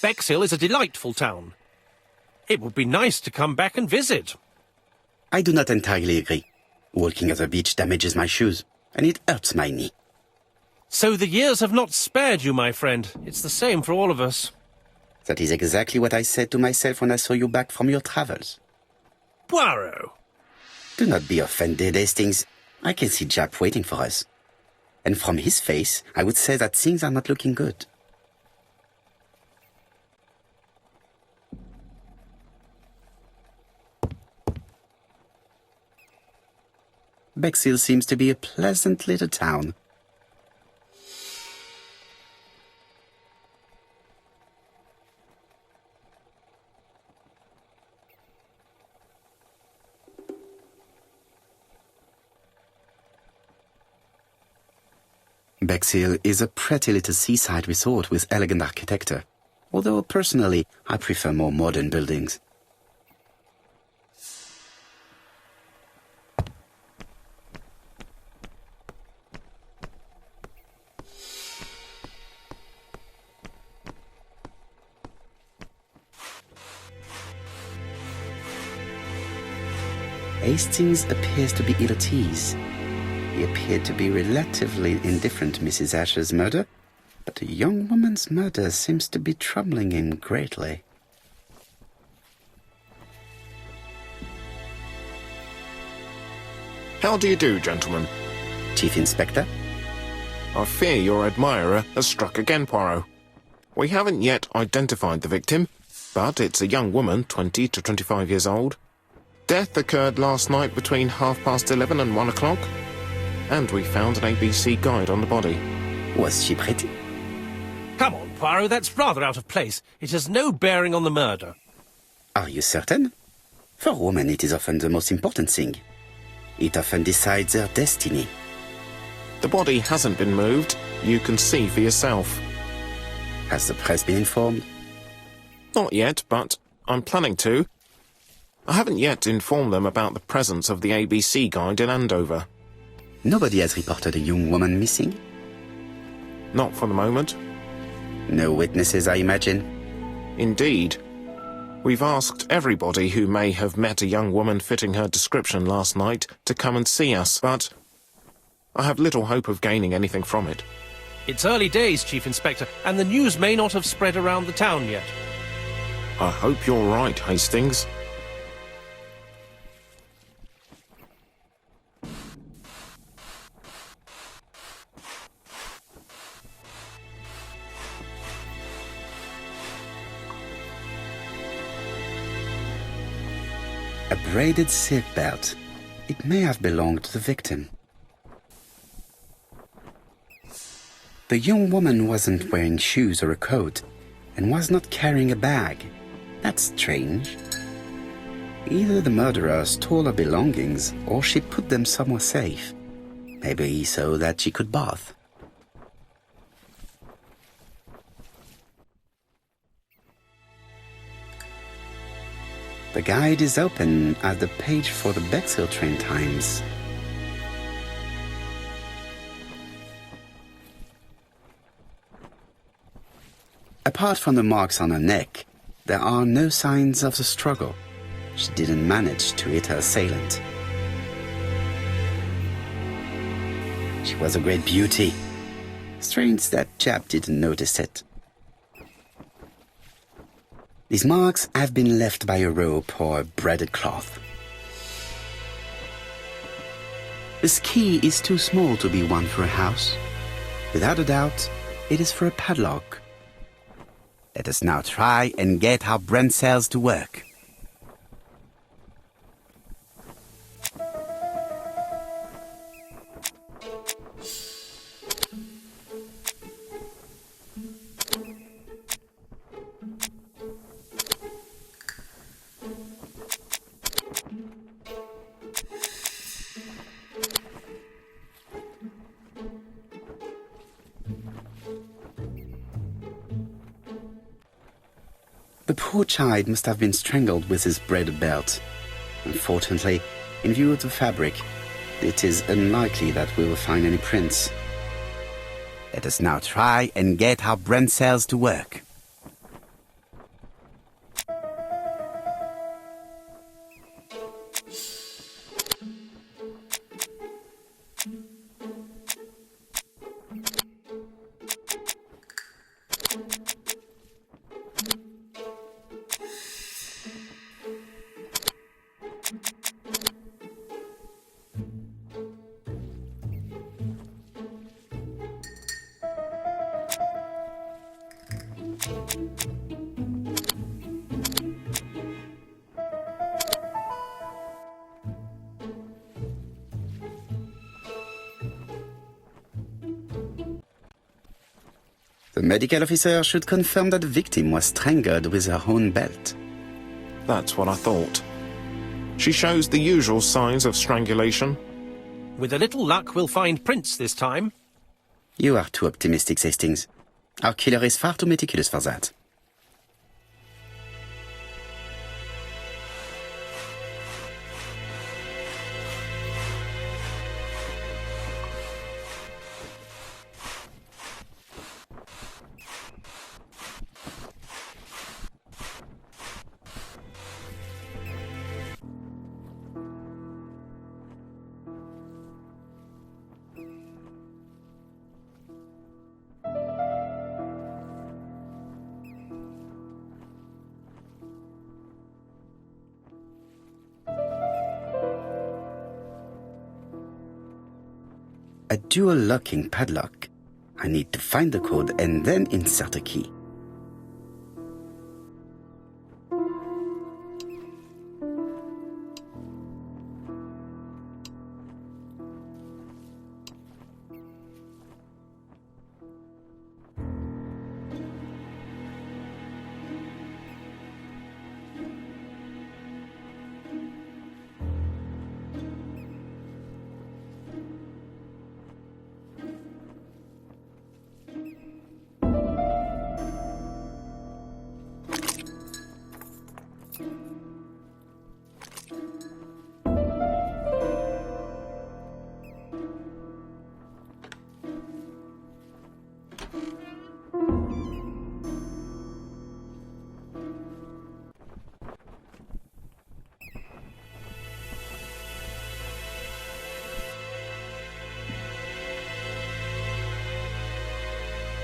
Bexhill is a delightful town. It would be nice to come back and visit. I do not entirely agree. Walking at the beach damages my shoes, and it hurts my knee. So the years have not spared you, my friend. It's the same for all of us. That is exactly what I said to myself when I saw you back from your travels. Poirot! Do not be offended, Hastings. I can see Jack waiting for us. And from his face, I would say that things are not looking good. Bexhill seems to be a pleasant little town. Bexhill is a pretty little seaside resort with elegant architecture, although personally I prefer more modern buildings. Hastings appears to be ill at ease. He appeared to be relatively indifferent to Mrs. Asher's murder, but a young woman's murder seems to be troubling him greatly. How do you do, gentlemen? Chief Inspector? I fear your admirer has struck again, Poirot. We haven't yet identified the victim, but it's a young woman, 20 to 25 years old. Death occurred last night between 11:30 and 1 o'clock, and we found an A.B.C. guide on the body. Was she pretty? Come on, Poirot, that's rather out of place. It has no bearing on the murder. Are you certain? For women, it is often the most important thing. It often decides their destiny. The body hasn't been moved. You can see for yourself. Has the press been informed? Not yet, but I'm planning to. I haven't yet informed them about the presence of the A.B.C. guide in Andover. Nobody has reported a young woman missing? Not for the moment. No witnesses, I imagine? Indeed. We've asked everybody who may have met a young woman fitting her description last night to come and see us, but I have little hope of gaining anything from it. It's early days, Chief Inspector, and the news may not have spread around the town yet. I hope you're right, Hastings. A braided silk belt. It may have belonged to the victim. The young woman wasn't wearing shoes or a coat, and was not carrying a bag. That's strange. Either the murderer stole her belongings, or she put them somewhere safe. Maybe so that she could bath. The guide is open at the page for the Bexhill train times. Apart from the marks on her neck, there are no signs of the struggle. She didn't manage to hit her assailant. She was a great beauty. Strange that chap didn't notice it. These marks have been left by a rope or a braided cloth. This key is too small to be one for a house. Without a doubt, it is for a padlock. Let us now try and get our brain cells to work. The poor child must have been strangled with his braided belt. Unfortunately, in view of the fabric, it is unlikely that we will find any prints. Let us now try and get our brain cells to work. The medical officer should confirm that the victim was strangled with her own belt. That's what I thought. She shows the usual signs of strangulation. With a little luck, we'll find prints this time. You are too optimistic, Hastings. Our killer is far too meticulous for that. A dual locking padlock. I need to find the code and then insert a key.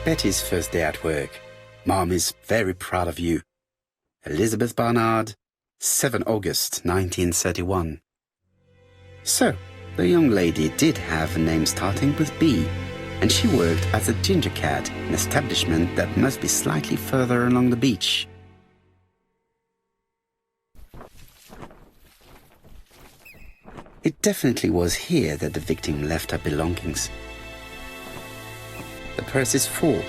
Betty's first day at work. Mom is very proud of you. Elizabeth Barnard, 7 August 1931. So, the young lady did have a name starting with B, and she worked as a ginger cat, an establishment that must be slightly further along the beach. It definitely was here that the victim left her belongings. The purse is full.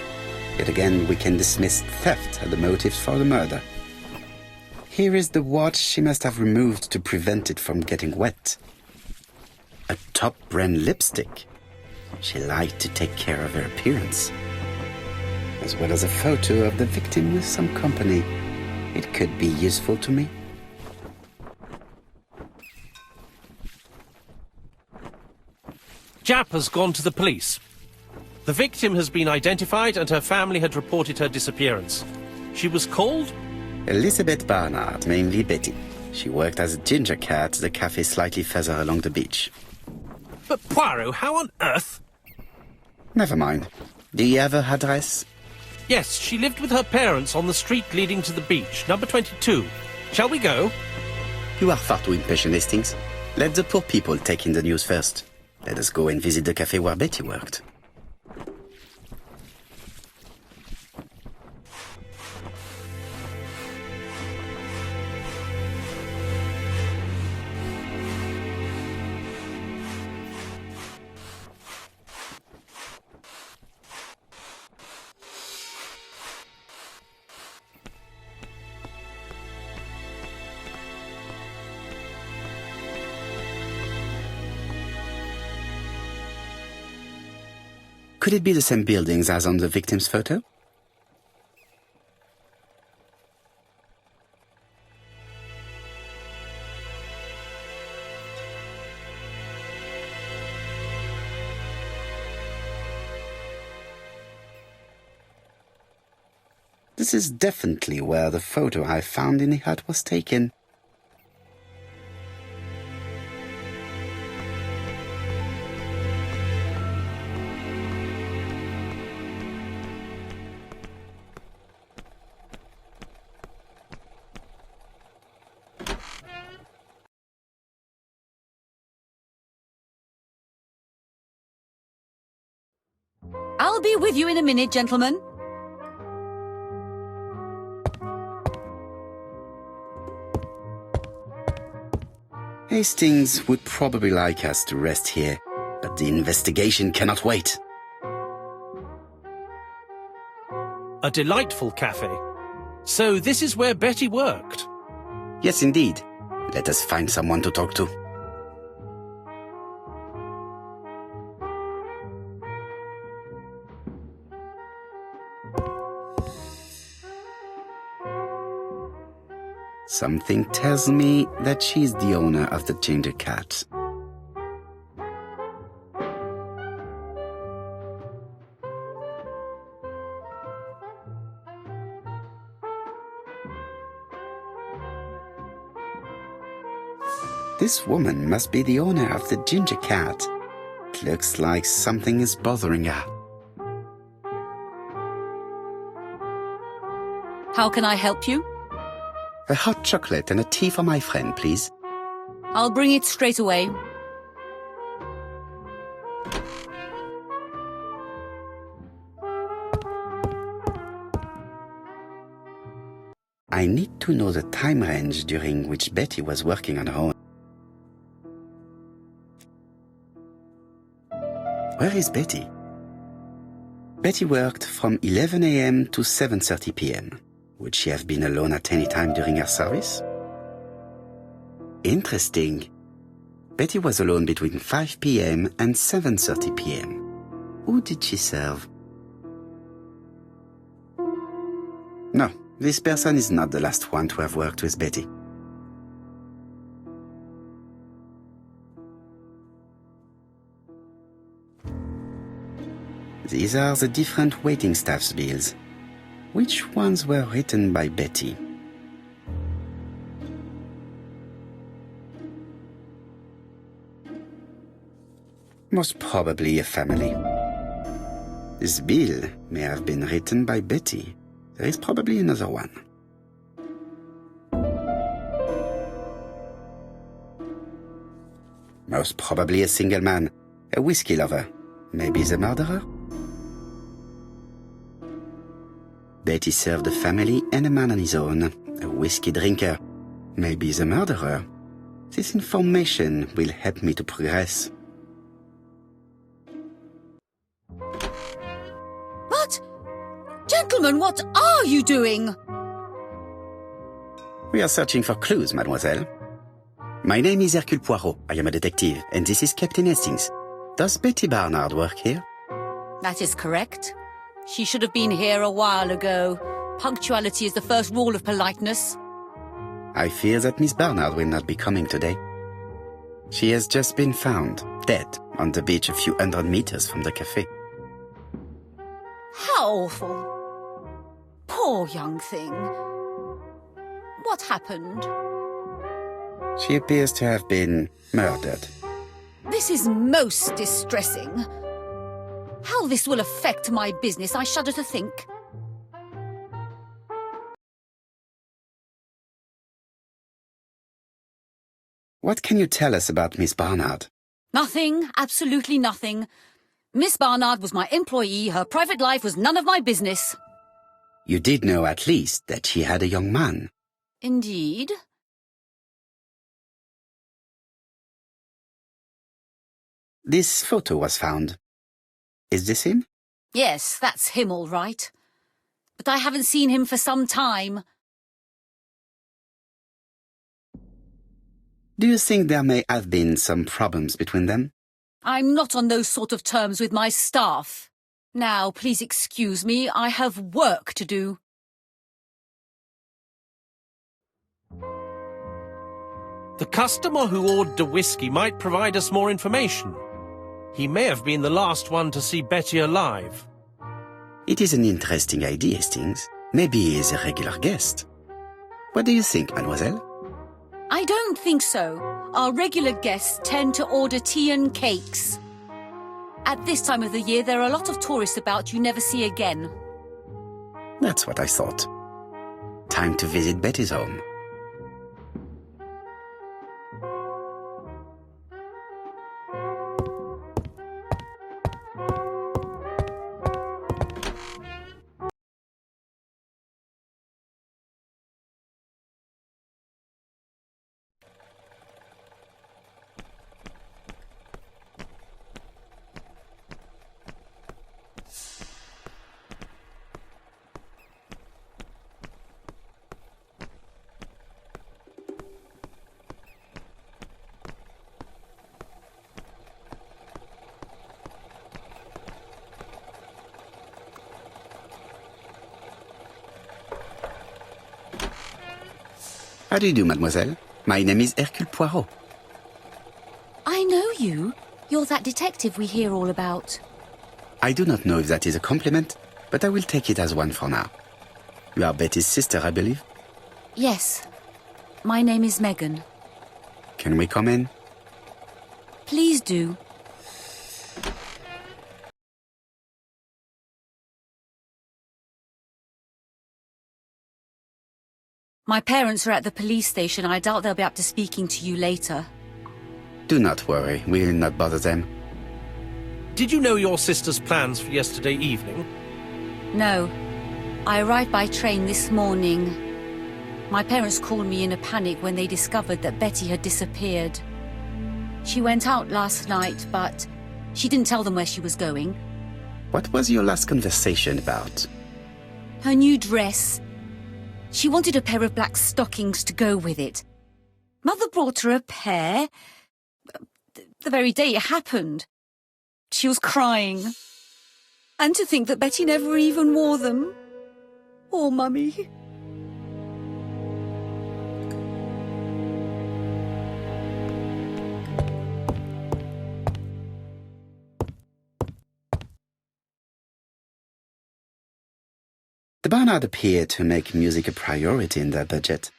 Yet again, we can dismiss theft as the motive for the murder. Here is the watch she must have removed to prevent it from getting wet. A top-brand lipstick. She liked to take care of her appearance. As well as a photo of the victim with some company. It could be useful to me. Jap has gone to the police. The victim has been identified and her family had reported her disappearance. She was called? Elizabeth Barnard, mainly Betty. She worked as a ginger cat at the cafe slightly further along the beach. But Poirot, how on earth? Never mind. Do you have her address? Yes, she lived with her parents on the street leading to the beach, number 22. Shall we go? You are far too impatient, Hastings. Let the poor people take in the news first. Let us go and visit the cafe where Betty worked. Could it be the same buildings as on the victim's photo? This is definitely where the photo I found in the hut was taken. I'll be with you in a minute, gentlemen. Hastings would probably like us to rest here, but the investigation cannot wait. A delightful cafe. So this is where Betty worked. Yes, indeed. Let us find someone to talk to. Something tells me that she's the owner of the ginger cat. This woman must be the owner of the ginger cat. It looks like something is bothering her. How can I help you? A hot chocolate and a tea for my friend, please. I'll bring it straight away. I need to know the time range during which Betty was working on her own. Where is Betty? Betty worked from 11 a.m. to 7:30 p.m. Would she have been alone at any time during her service? Interesting. Betty was alone between 5 p.m. and 7:30 p.m. Who did she serve? No, this person is not the last one to have worked with Betty. These are the different waiting staff's bills. Which ones were written by Betty? Most probably a family. This bill may have been written by Betty. There is probably another one. Most probably a single man, a whiskey lover. Maybe the murderer? Betty served a family and a man on his own, a whiskey drinker. Maybe the murderer. This information will help me to progress. But, gentlemen, what are you doing? We are searching for clues, mademoiselle. My name is Hercule Poirot. I am a detective, and this is Captain Hastings. Does Betty Barnard work here? That is correct. She should have been here a while ago. Punctuality is the first rule of politeness. I fear that Miss Barnard will not be coming today. She has just been found, dead, on the beach a few hundred meters from the cafe. How awful. Poor young thing. What happened? She appears to have been murdered. This is most distressing. How this will affect my business, I shudder to think. What can you tell us about Miss Barnard? Nothing, absolutely nothing. Miss Barnard was my employee. Her private life was none of my business. You did know at least that she had a young man. Indeed. This photo was found. Is this him? Yes, that's him all right. But I haven't seen him for some time. Do you think there may have been some problems between them? I'm not on those sort of terms with my staff. Now, please excuse me, I have work to do. The customer who ordered the whiskey might provide us more information. He may have been the last one to see Betty alive. It is an interesting idea, Hastings. Maybe he is a regular guest. What do you think, mademoiselle? I don't think so. Our regular guests tend to order tea and cakes. At this time of the year, there are a lot of tourists about you never see again. That's what I thought. Time to visit Betty's home. How do you do, mademoiselle? My name is Hercule Poirot. I know you. You're that detective we hear all about. I do not know if that is a compliment, but I will take it as one for now. You are Betty's sister, I believe? Yes. My name is Megan. Can we come in? Please do. My parents are at the police station. I doubt they'll be up to speaking to you later. Do not worry, we will not bother them. Did you know your sister's plans for yesterday evening? No. I arrived by train this morning. My parents called me in a panic when they discovered that Betty had disappeared. She went out last night, but she didn't tell them where she was going. What was your last conversation about? Her new dress. She wanted a pair of black stockings to go with it. Mother brought her a pair. The very day it happened. She was crying. And to think that Betty never even wore them. Oh, Mummy. The Barnard appeared to make music a priority in their budget.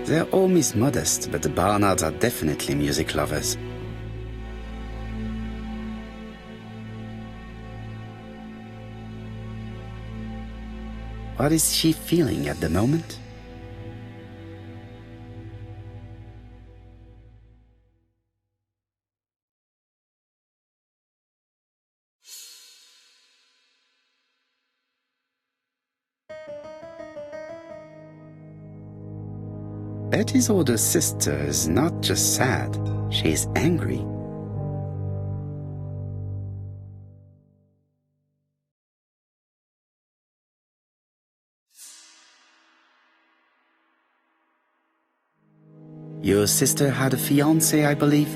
Their home is modest, but the Barnards are definitely music lovers. What is she feeling at the moment? Betty's older sister is not just sad, she is angry. Your sister had a fiancé, I believe?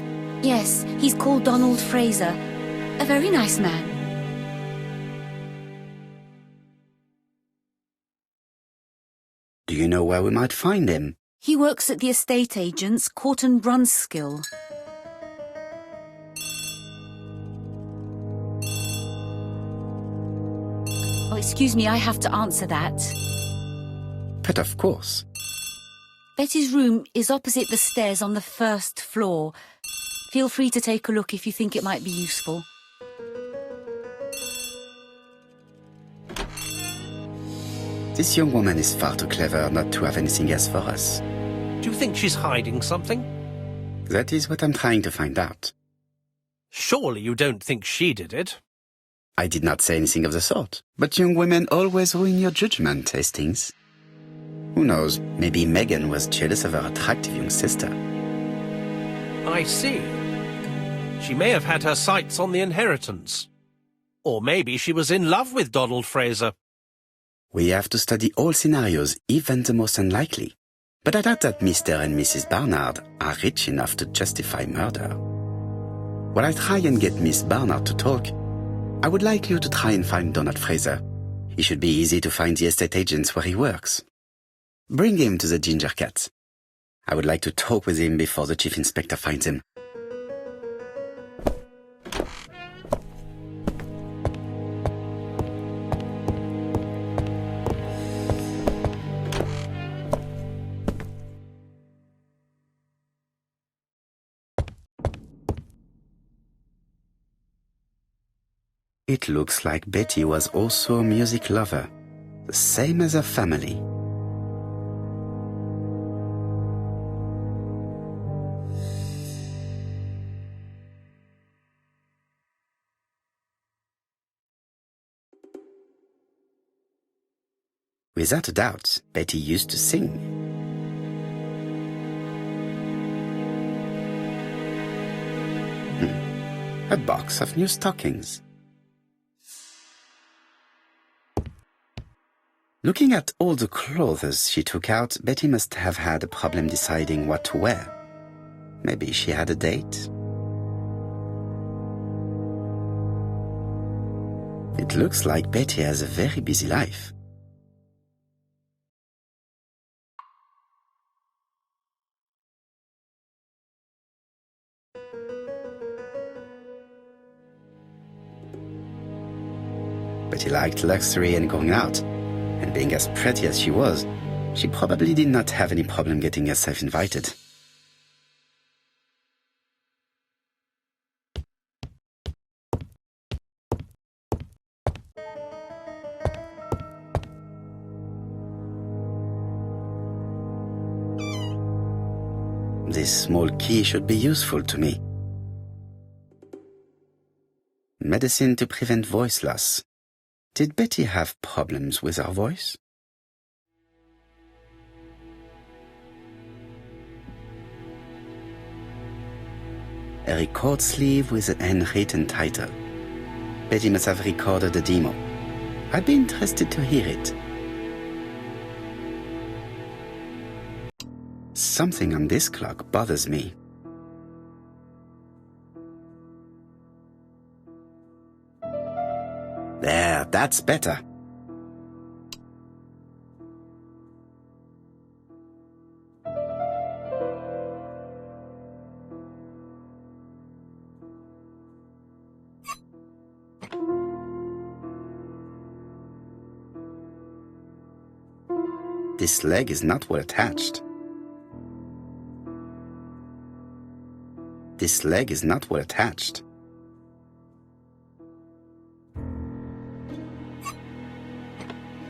Yes, he's called Donald Fraser. A very nice man. Do you know where we might find him? He works at the estate agent's, Court and Brunskill. Oh, excuse me, I have to answer that. But of course. Betty's room is opposite the stairs on the first floor. Feel free to take a look if you think it might be useful. This young woman is far too clever not to have anything else for us. Do you think she's hiding something? That is what I'm trying to find out. Surely you don't think she did it? I did not say anything of the sort. But young women always ruin your judgment, Hastings. Who knows, maybe Megan was jealous of her attractive young sister. I see. She may have had her sights on the inheritance. Or maybe she was in love with Donald Fraser. We have to study all scenarios, even the most unlikely. But I doubt that Mr. and Mrs. Barnard are rich enough to justify murder. While I try and get Miss Barnard to talk, I would like you to try and find Donald Fraser. It should be easy to find the estate agents where he works. Bring him to the Ginger Cat. I would like to talk with him before the Chief Inspector finds him. It looks like Betty was also a music lover, the same as her family. Without a doubt, Betty used to sing. A box of new stockings. Looking at all the clothes she took out, Betty must have had a problem deciding what to wear. Maybe she had a date? It looks like Betty has a very busy life. Betty liked luxury and going out, and being as pretty as she was, she probably did not have any problem getting herself invited. This small key should be useful to me. Medicine to prevent voice loss. Did Betty have problems with her voice? A record sleeve with an handwritten title. Betty must have recorded a demo. I'd be interested to hear it. Something on this clock bothers me. There, that's better. This leg is not well attached. This leg is not well attached.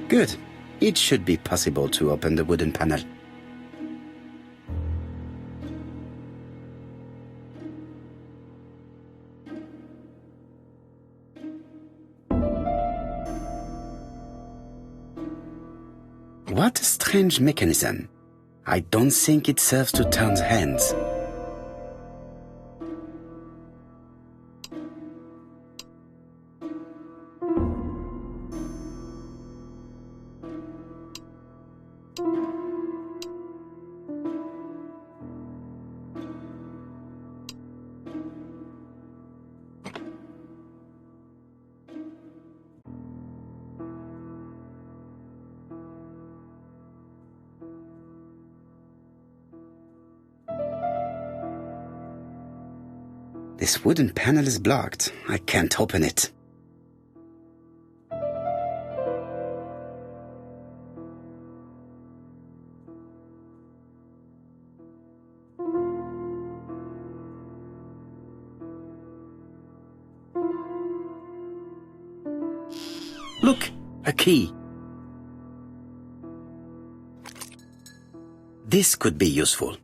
Good. It should be possible to open the wooden panel. What a strange mechanism. I don't think it serves to turn the hands. This wooden panel is blocked. I can't open it. Look, a key. This could be useful.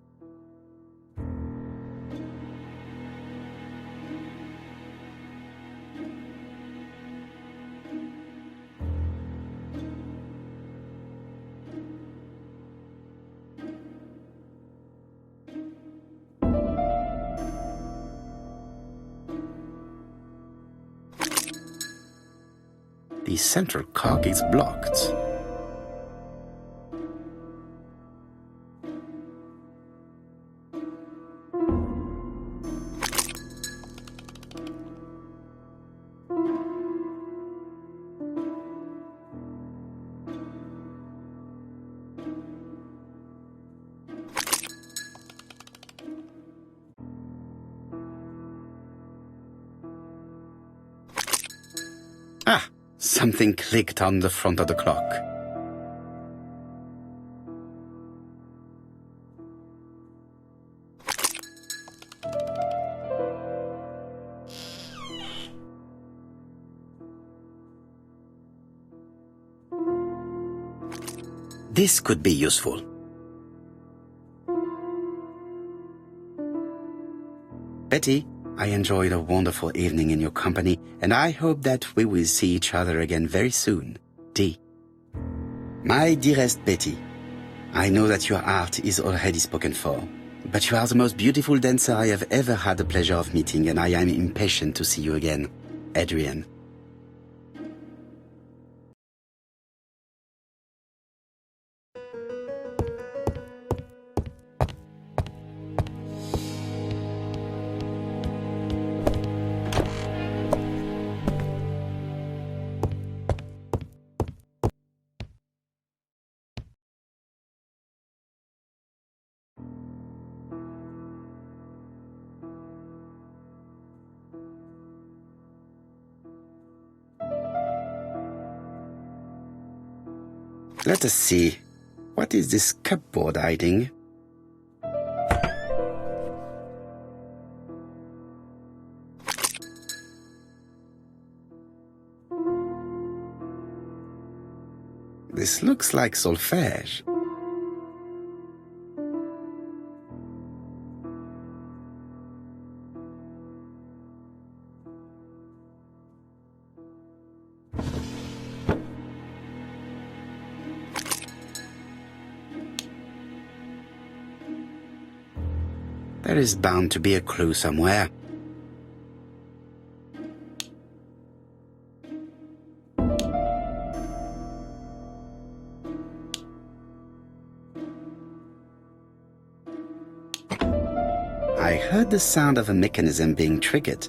The central cock is blocked. Ah! Something clicked on the front of the clock. This could be useful. Betty, I enjoyed a wonderful evening in your company, and I hope that we will see each other again very soon. D. My dearest Betty, I know that your art is already spoken for, but you are the most beautiful dancer I have ever had the pleasure of meeting, and I am impatient to see you again. Adrian. Let us see. What is this cupboard hiding? This looks like solfège. There is bound to be a clue somewhere. I heard the sound of a mechanism being triggered.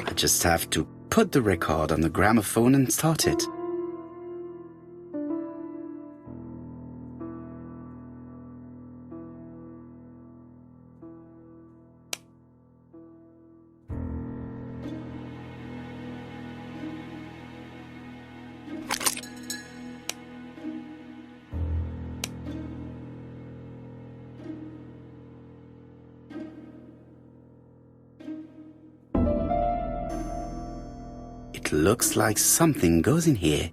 I just have to put the record on the gramophone and start it. It looks like something goes in here.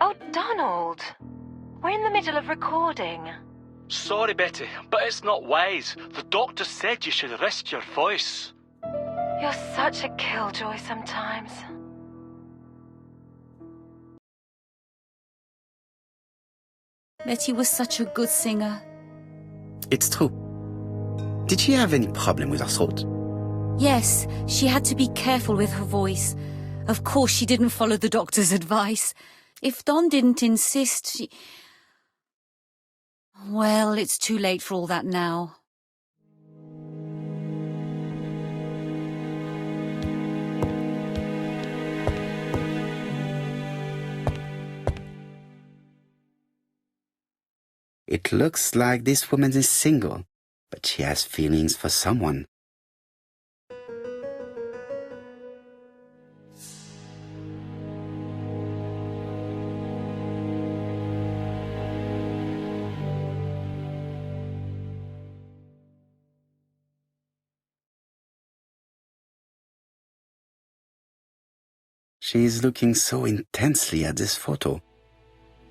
Oh, Donald! We're in the middle of recording. Sorry, Betty, but it's not wise. The doctor said you should rest your voice. You're such a killjoy sometimes. Betty was such a good singer. It's true. Did she have any problem with her throat? Yes, she had to be careful with her voice. Of course, she didn't follow the doctor's advice. If Don didn't insist, she... Well, it's too late for all that now. It looks like this woman is single, but she has feelings for someone. She is looking so intensely at this photo.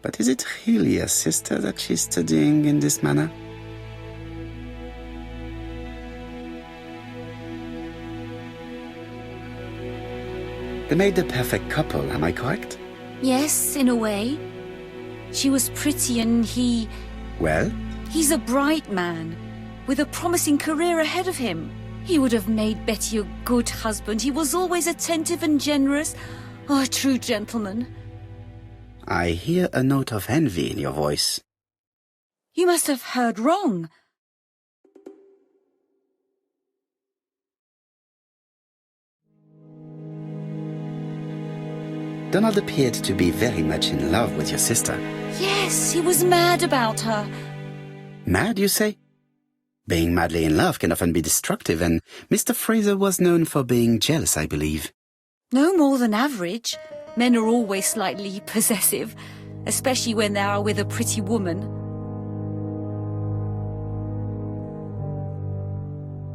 But is it really a sister that she's studying in this manner? They made the perfect couple, am I correct? Yes, in a way. She was pretty and he... Well? He's a bright man, with a promising career ahead of him. He would have made Betty a good husband. He was always attentive and generous. Oh, a true gentleman. I hear a note of envy in your voice. You must have heard wrong. Donald appeared to be very much in love with your sister. Yes, he was mad about her. Mad, you say? Being madly in love can often be destructive, and Mr. Fraser was known for being jealous, I believe. No more than average. Men are always slightly possessive, especially when they are with a pretty woman.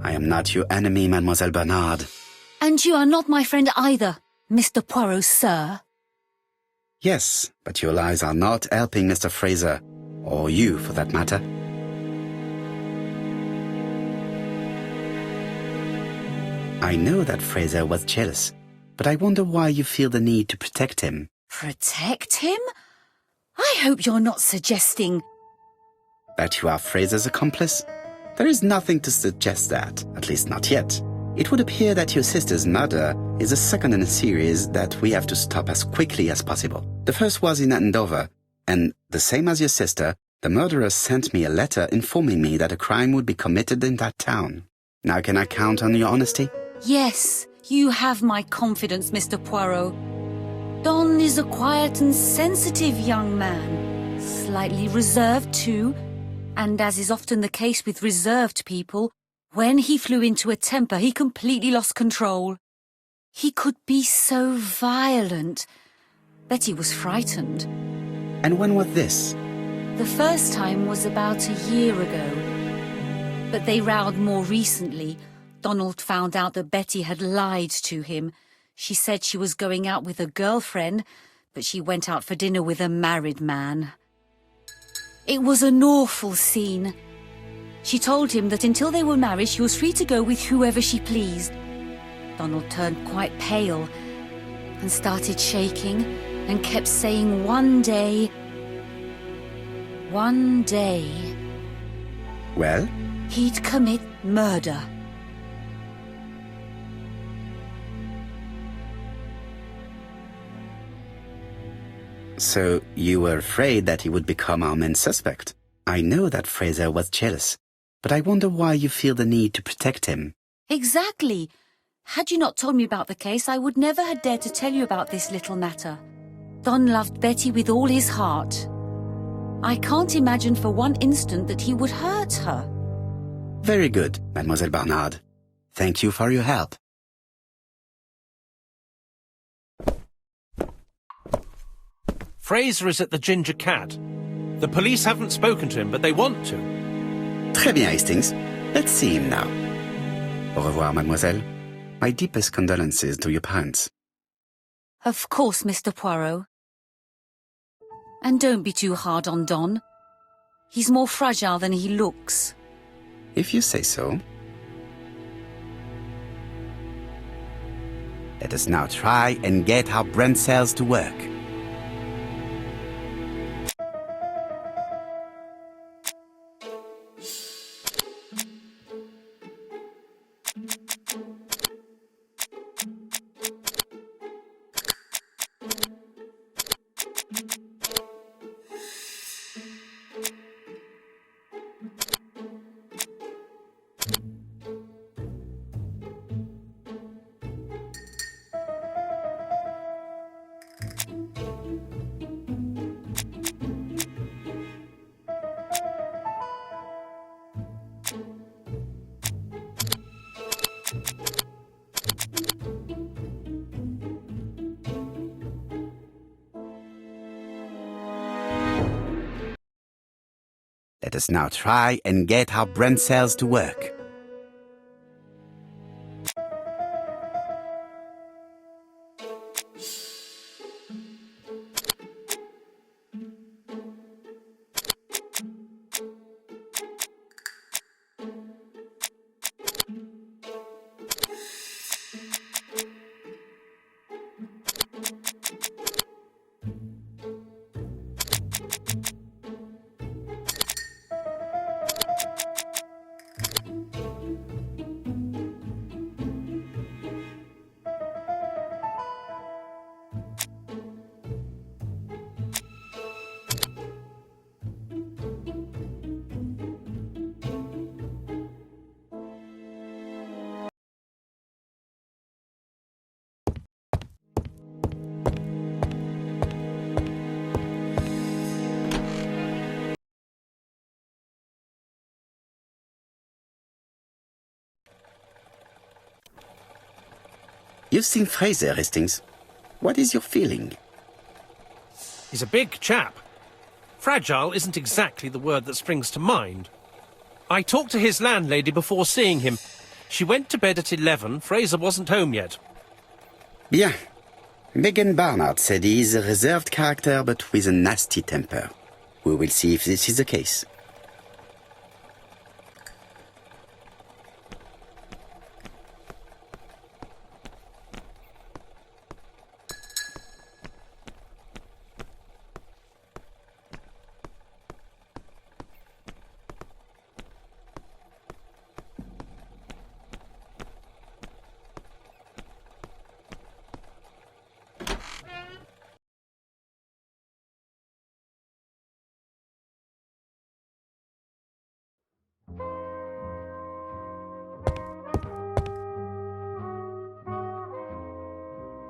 I am not your enemy, Mademoiselle Bernard. And you are not my friend either, Mr. Poirot, sir. Yes, but your lies are not helping Mr. Fraser, or you for that matter. I know that Fraser was jealous, but I wonder why you feel the need to protect him. Protect him? I hope you're not suggesting... That you are Fraser's accomplice? There is nothing to suggest that, at least not yet. It would appear that your sister's murder is the second in a series that we have to stop as quickly as possible. The first was in Andover, and the same as your sister, the murderer sent me a letter informing me that a crime would be committed in that town. Now can I count on your honesty? Yes, you have my confidence, Mr. Poirot. Don is a quiet and sensitive young man, slightly reserved too, and as is often the case with reserved people, when he flew into a temper, he completely lost control. He could be so violent. Betty was frightened. And when was this? The first time was about a year ago. But they rowed more recently. Donald found out that Betty had lied to him. She said she was going out with a girlfriend, but she went out for dinner with a married man. It was an awful scene. She told him that until they were married, she was free to go with whoever she pleased. Donald turned quite pale and started shaking and kept saying one day... Well? He'd commit murder. So you were afraid that he would become our main suspect. I know that Fraser was jealous, but I wonder why you feel the need to protect him. Exactly. Had you not told me about the case, I would never have dared to tell you about this little matter. Don loved Betty with all his heart. I can't imagine for one instant that he would hurt her. Very good, Mademoiselle Barnard. Thank you for your help. Fraser is at the Ginger Cat. The police haven't spoken to him, but they want to. Très bien, Hastings. Let's see him now. Au revoir, mademoiselle. My deepest condolences to your parents. Of course, Mr. Poirot. And don't be too hard on Don. He's more fragile than he looks. If you say so. Let us now try and get our brain cells to work. Let us now try and get our brain cells to work. You've seen Fraser, Hastings. What is your feeling? He's a big chap. Fragile isn't exactly the word that springs to mind. I talked to his landlady before seeing him. She went to bed at 11. Fraser wasn't home yet. Bien. Megan Barnard said he is a reserved character but with a nasty temper. We will see if this is the case.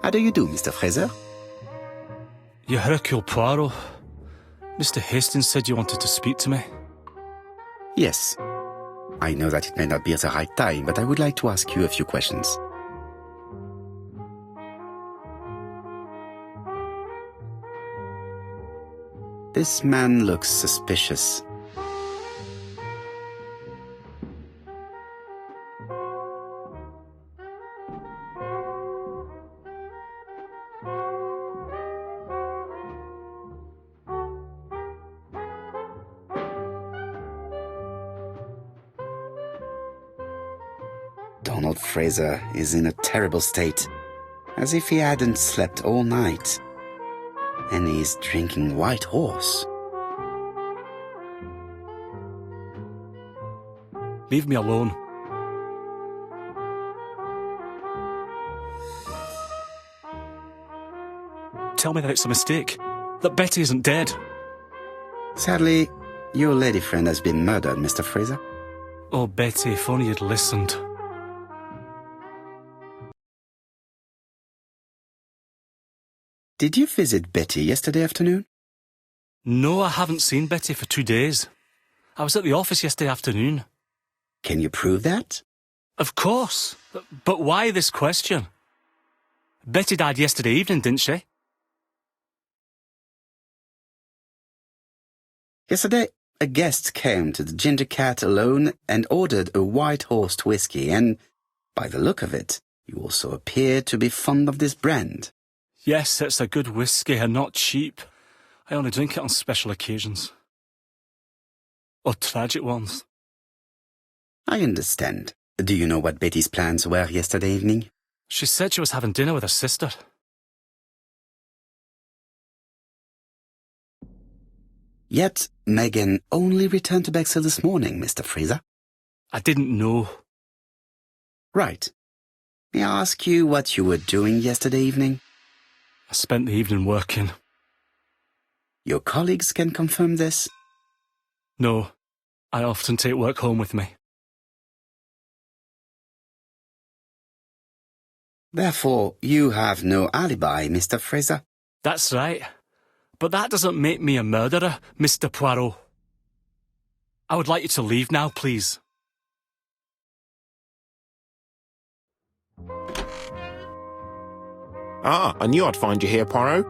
How do you do, Mr. Fraser? You're Hercule Poirot. Mr. Hastings said you wanted to speak to me. Yes. I know that it may not be the right time, but I would like to ask you a few questions. This man looks suspicious. Donald Fraser is in a terrible state, as if he hadn't slept all night. And he's drinking White Horse. Leave me alone. Tell me that it's a mistake, that Betty isn't dead. Sadly, your lady friend has been murdered, Mr. Fraser. Oh, Betty, if only you'd listened. Did you visit Betty yesterday afternoon? No, I haven't seen Betty for 2 days. I was at the office yesterday afternoon. Can you prove that? Of course. But why this question? Betty died yesterday evening, didn't she? Yesterday, a guest came to the Ginger Cat alone and ordered a White Horse whiskey, and, by the look of it, you also appear to be fond of this brand. Yes, it's a good whiskey and not cheap. I only drink it on special occasions. Or tragic ones. I understand. Do you know what Betty's plans were yesterday evening? She said she was having dinner with her sister. Yet, Megan only returned to Bexhill this morning, Mr. Fraser. I didn't know. Right. May I ask you what you were doing yesterday evening? I spent the evening working. Your colleagues can confirm this? No, I often take work home with me. Therefore, you have no alibi, Mr. Fraser? That's right. But that doesn't make me a murderer, Mr. Poirot. I would like you to leave now, please. Ah, I knew I'd find you here, Poirot.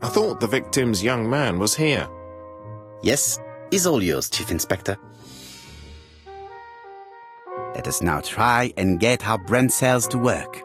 I thought the victim's young man was here. Yes, he's all yours, Chief Inspector. Let us now try and get our brain cells to work.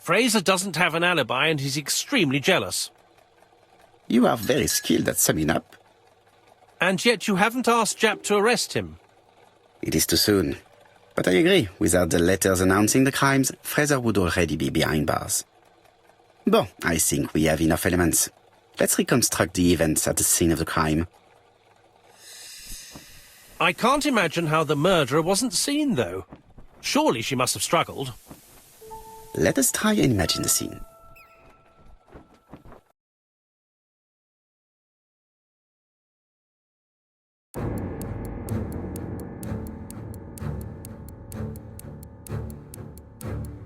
Fraser doesn't have an alibi and he's extremely jealous. You are very skilled at summing up. And yet you haven't asked Japp to arrest him. It is too soon. But I agree, without the letters announcing the crimes, Fraser would already be behind bars. Bon, I think we have enough elements. Let's reconstruct the events at the scene of the crime. I can't imagine how the murderer wasn't seen, though. Surely she must have struggled. Let us try and imagine the scene.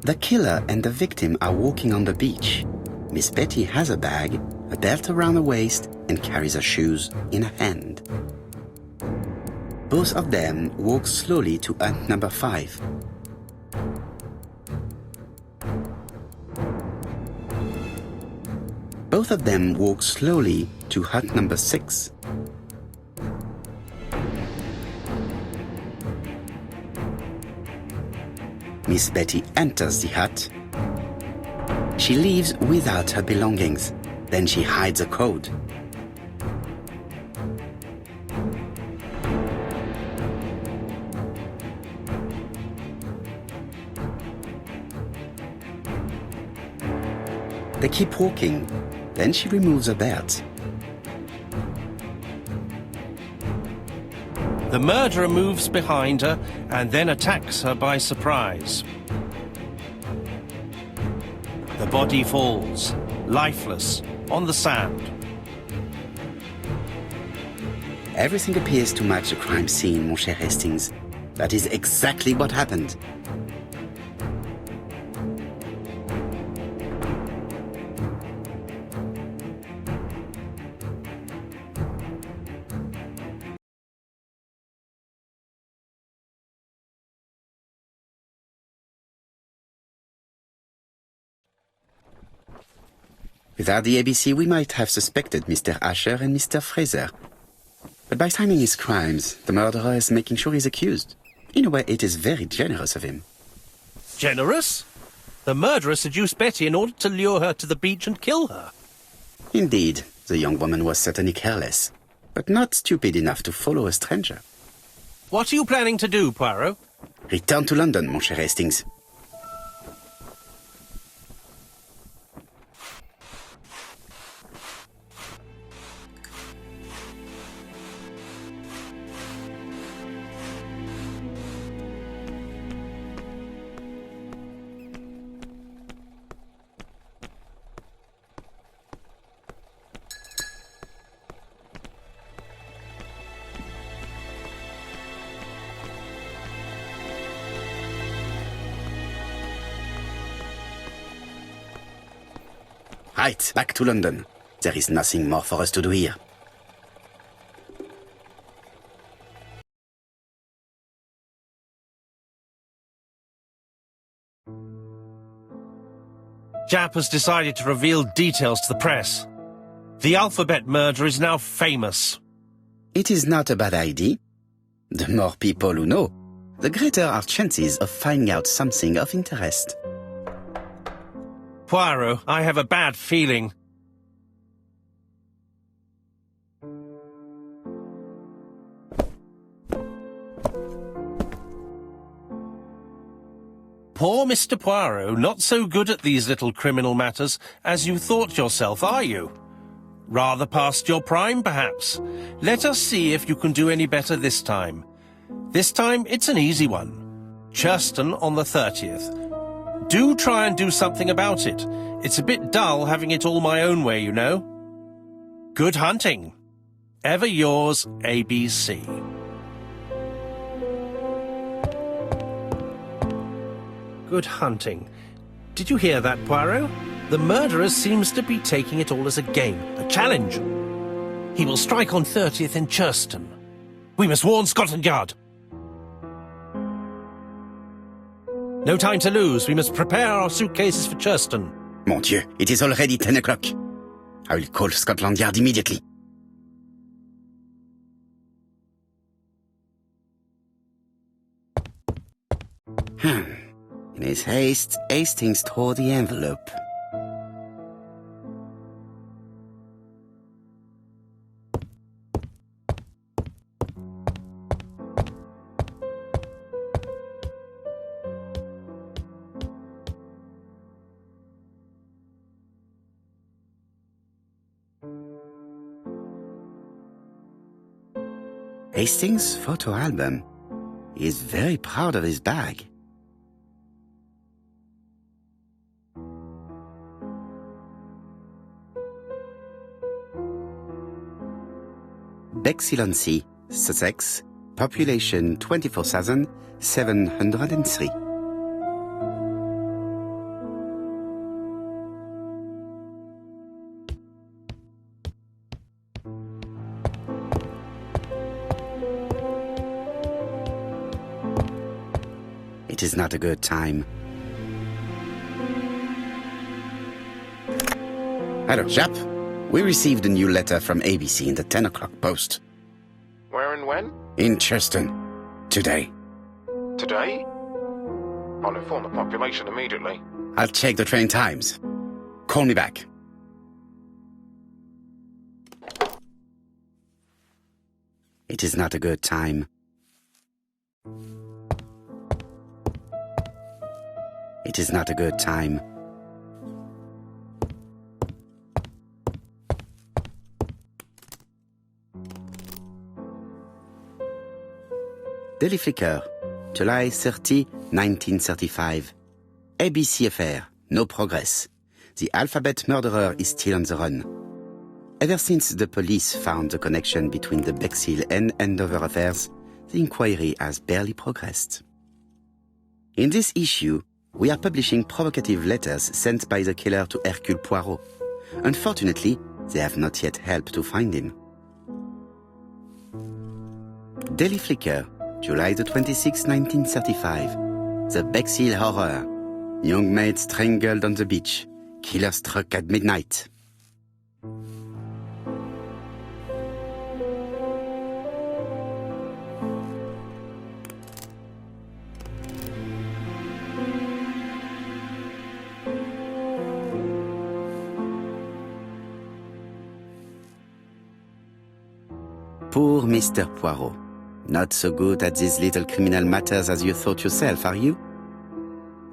The killer and the victim are walking on the beach. Miss Betty has a bag, a belt around her waist, and carries her shoes in her hand. Both of them walk slowly to hut number 5. Both of them walk slowly to hut number 6. Miss Betty enters the hut. She leaves without her belongings. Then she hides a code. They keep walking. Then she removes her belt. The murderer moves behind her and then attacks her by surprise. The body falls, lifeless, on the sand. Everything appears to match the crime scene, mon cher Hastings. That is exactly what happened. Without the A.B.C., we might have suspected Mr. Asher and Mr. Fraser. But by signing his crimes, the murderer is making sure he's accused. In a way, it is very generous of him. Generous? The murderer seduced Betty in order to lure her to the beach and kill her. Indeed, the young woman was certainly careless, but not stupid enough to follow a stranger. What are you planning to do, Poirot? Return to London, mon cher Hastings. Right, back to London. There is nothing more for us to do here. Japp has decided to reveal details to the press. The alphabet murder is now famous. It is not a bad idea. The more people who know, the greater our chances of finding out something of interest. Poirot, I have a bad feeling. Poor Mr. Poirot, not so good at these little criminal matters as you thought yourself, are you? Rather past your prime, perhaps. Let us see if you can do any better this time. This time, it's an easy one. Churston on the 30th. Do try and do something about it. It's a bit dull having it all my own way, you know. Good hunting. Ever yours, A.B.C. Good hunting. Did you hear that, Poirot? The murderer seems to be taking it all as a game, a challenge. He will strike on 30th in Churston. We must warn Scotland Yard. No time to lose. We must prepare our suitcases for Churston. Mon Dieu, it is already 10 o'clock. I will call Scotland Yard immediately. In his haste, Hastings tore the envelope. Hastings' photo album. He is very proud of his bag. Bexhill-on-Sea, Sussex, population 24,703. It is not a good time. Hello, chap. We received a new letter from A.B.C. in the 10 o'clock post. Where and when? In Cheston. Today. Today? I'll inform the population immediately. I'll check the train times. Call me back. It is not a good time. It is not a good time. Daily Flicker, July 30, 1935. A.B.C. affair, no progress. The alphabet murderer is still on the run. Ever since the police found the connection between the Bexhill and Andover affairs, the inquiry has barely progressed. In this issue, we are publishing provocative letters sent by the killer to Hercule Poirot. Unfortunately, they have not yet helped to find him. Daily Flicker, July the 26th, 1935. The Bexhill horror. Young maid strangled on the beach. Killer struck at midnight. Poor Mr. Poirot. Not so good at these little criminal matters as you thought yourself, are you?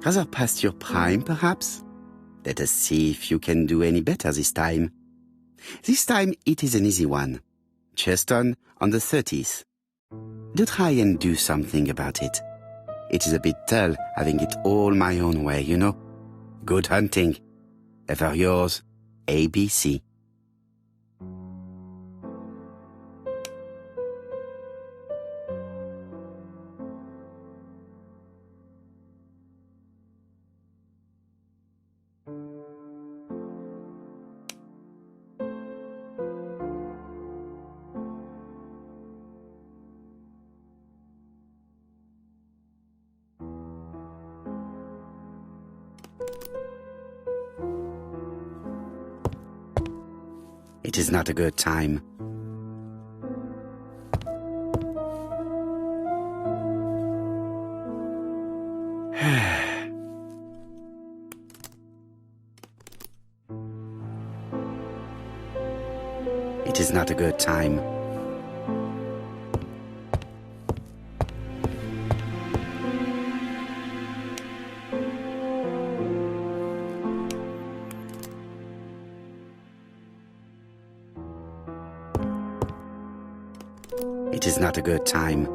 Rather past your prime, perhaps? Let us see if you can do any better this time. This time it is an easy one. Cheston on the 30th. Do try and do something about it. It is a bit dull having it all my own way, you know. Good hunting. Ever yours, A.B.C. It is not a good time. It is not a good time. It is not a good time.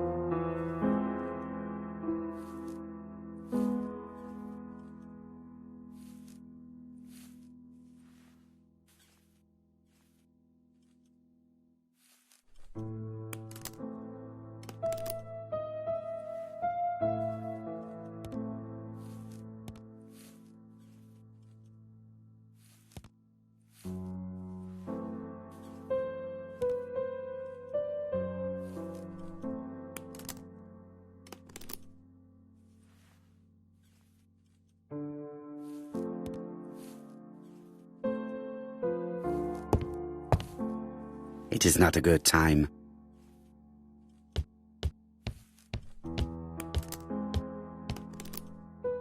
It is not a good time.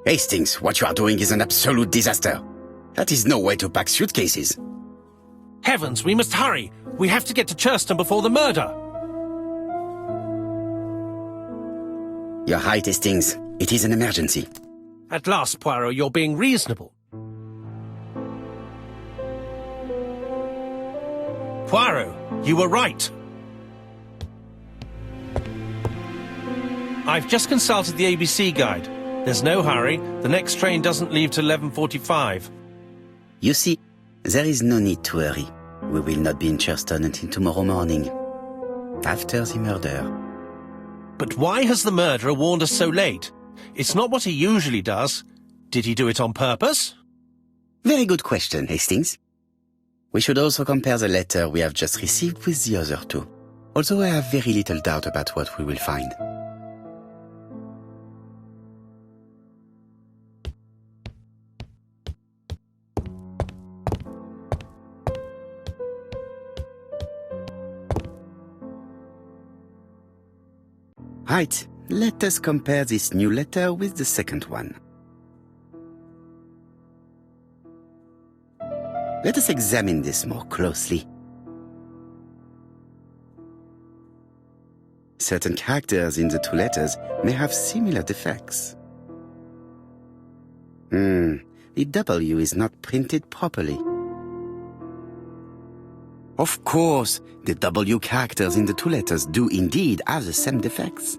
Hastings, what you are doing is an absolute disaster. That is no way to pack suitcases. Heavens, we must hurry! We have to get to Cheston before the murder! You're right, Hastings. It is an emergency. At last, Poirot, you're being reasonable. Poirot, you were right. I've just consulted the A.B.C. guide. There's no hurry. The next train doesn't leave till 11:45. You see, there is no need to hurry. We will not be in Churston until tomorrow morning, after the murder. But why has the murderer warned us so late? It's not what he usually does. Did he do it on purpose? Very good question, Hastings. We should also compare the letter we have just received with the other two, although I have very little doubt about what we will find. Right, let us compare this new letter with the second one. Let us examine this more closely. Certain characters in the two letters may have similar defects. The W is not printed properly. Of course, the W characters in the two letters do indeed have the same defects.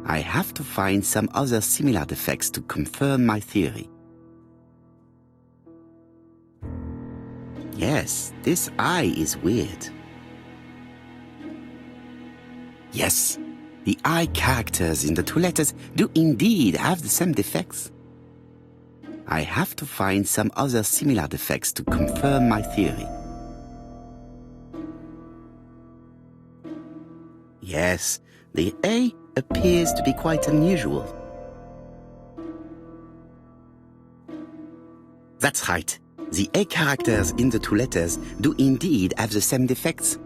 I have to find some other similar defects to confirm my theory. Yes, this I is weird. Yes, the I characters in the two letters do indeed have the same defects. I have to find some other similar defects to confirm my theory. Yes, the A appears to be quite unusual. That's right. The A characters in the two letters do indeed have the same defects.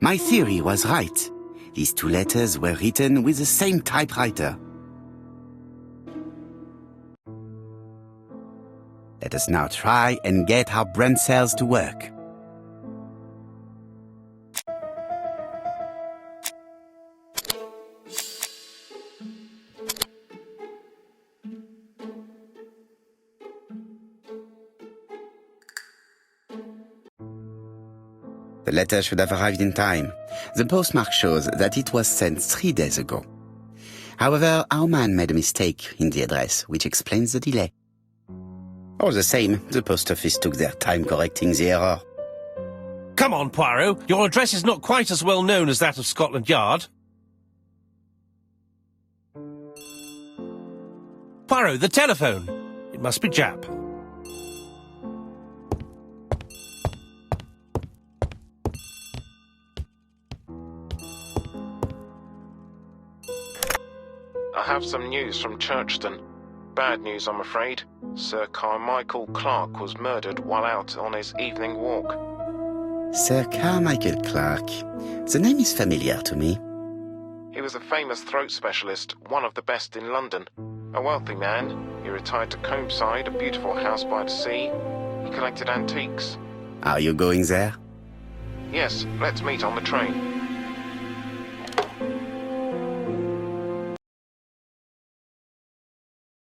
My theory was right. These two letters were written with the same typewriter. Let us now try and get our brain cells to work. The letter should have arrived in time. The postmark shows that it was sent 3 days ago. However, our man made a mistake in the address, which explains the delay. All the same, the post office took their time correcting the error. Come on, Poirot. Your address is not quite as well known as that of Scotland Yard. Poirot, the telephone. It must be Jap. I have some news from Churchton. Bad news, I'm afraid. Sir Carmichael Clark was murdered while out on his evening walk. Sir Carmichael Clark. The name is familiar to me. He was a famous throat specialist, one of the best in London. A wealthy man, he retired to Combside, a beautiful house by the sea. He collected antiques. Are you going there? Yes, let's meet on the train.